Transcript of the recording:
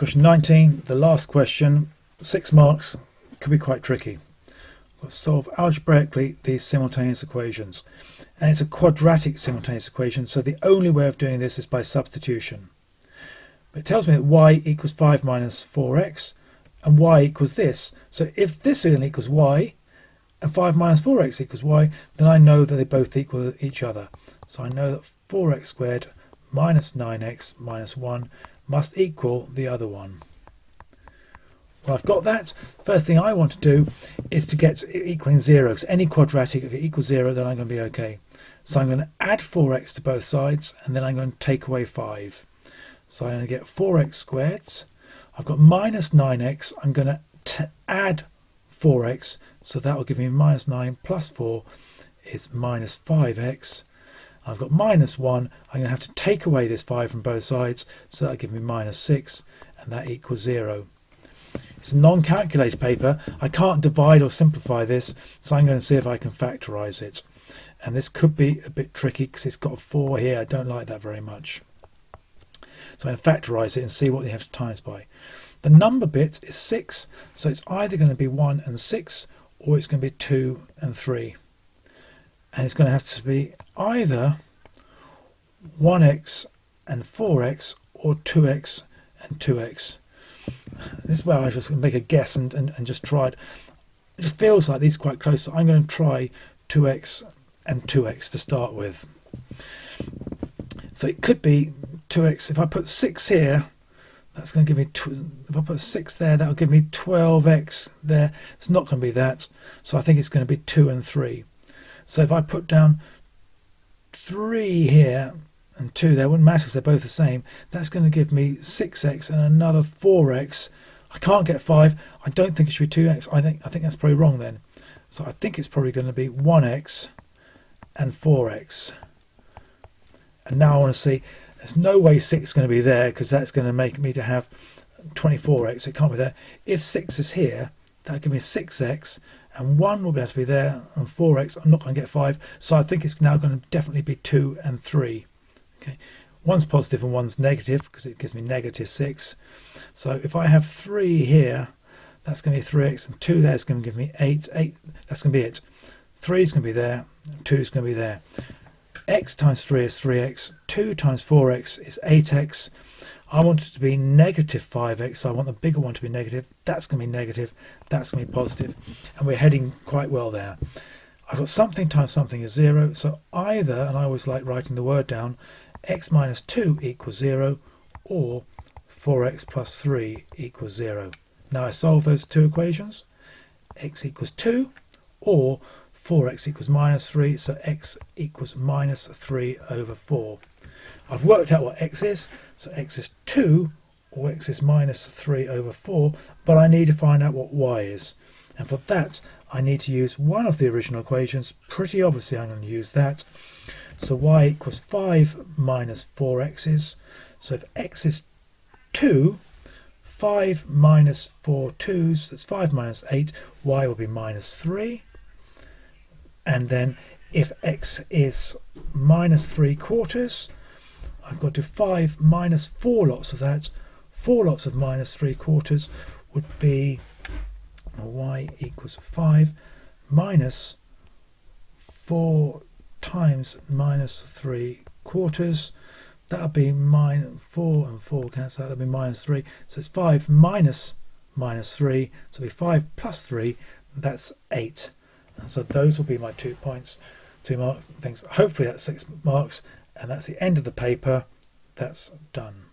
Question 19, the last question, 6 marks, could be quite tricky. We'll solve algebraically these simultaneous equations. And it's a quadratic simultaneous equation, so the only way of doing this is by substitution. But it tells me that y equals 5 minus 4x and y equals this. So if this equals y and 5 minus 4x equals y, then I know that they both equal each other. So I know that 4x squared minus 9x minus 1 must equal the other one. Well, I've got that. First thing I want to do is to get equaling 0, because any quadratic, if it equals 0, then I'm going to be okay. So I'm going to add 4x to both sides, and then I'm going to take away 5. So I'm going to get 4x squared. I've got minus 9x. I'm going to add 4x, so that will give me minus 9 plus 4 is minus 5x. I've got minus 1. I'm going to have to take away this 5 from both sides, so that'll give me minus 6, and that equals 0. It's a non-calculated paper. I can't divide or simplify this, so I'm going to see if I can factorise it. And this could be a bit tricky because it's got a 4 here. I don't like that very much. So I'm going to factorise it and see what you have to times by. The number bit is 6, so it's either going to be 1 and 6, or it's going to be 2 and 3. And it's going to have to be either 1x and 4x or 2x and 2x. This is where I just make a guess and just try it. It just feels like these are quite close, so I'm going to try 2x and 2x to start with. So it could be 2x. If I put 6 here, that's going to give me, if I put 6 there, that'll give me 12x there. It's not going to be that, so I think it's going to be 2 and 3. So if I put down 3 here and 2 there, it wouldn't matter because they're both the same. That's going to give me 6x and another 4x. I can't get 5. I don't think it should be 2x. I think that's probably wrong then. So I think it's probably going to be 1x and 4x. And now I want to see, there's no way 6 is going to be there because that's going to make me to have 24x. It can't be there. If 6 is here, that'll give me 6x. And 1 will be able to be there, and 4x, I'm not going to get 5, so I think it's now going to definitely be 2 and 3. Okay, one's positive and one's negative, because it gives me negative 6. So if I have 3 here, that's going to be 3x, and 2 there is going to give me 8. That's going to be it. 3 is going to be there, and 2 is going to be there. X times 3 is 3x, 2 times 4x is 8x. I want it to be negative 5x, so I want the bigger one to be negative. That's going to be negative, that's going to be positive, and we're heading quite well there. I've got something times something is 0, so either, and I always like writing the word down, x minus 2 equals 0, or 4x plus 3 equals 0. Now I solve those two equations. X equals 2, or 4x equals minus 3, so x equals minus 3 over 4. I've worked out what x is, so x is 2 or x is minus 3 over 4, but I need to find out what y is. And for that, I need to use one of the original equations. Pretty obviously I'm going to use that. So y equals 5 minus 4x's. So if x is 2, 5 minus 4 2's, that's 5 minus 8, y will be minus 3. And then if x is minus 3/4, I've got to 5 minus 4 lots of that. 4 lots of minus 3/4 would be y equals 5 minus 4 times minus 3/4. That'll be minus 4 and 4 cancel out. That'll be minus 3. So it's 5 minus 3. So it'll be 5 plus 3. That's 8. And so those will be my 2 points, 2 marks. Thanks. Hopefully that's 6 marks. And that's the end of the paper. That's done.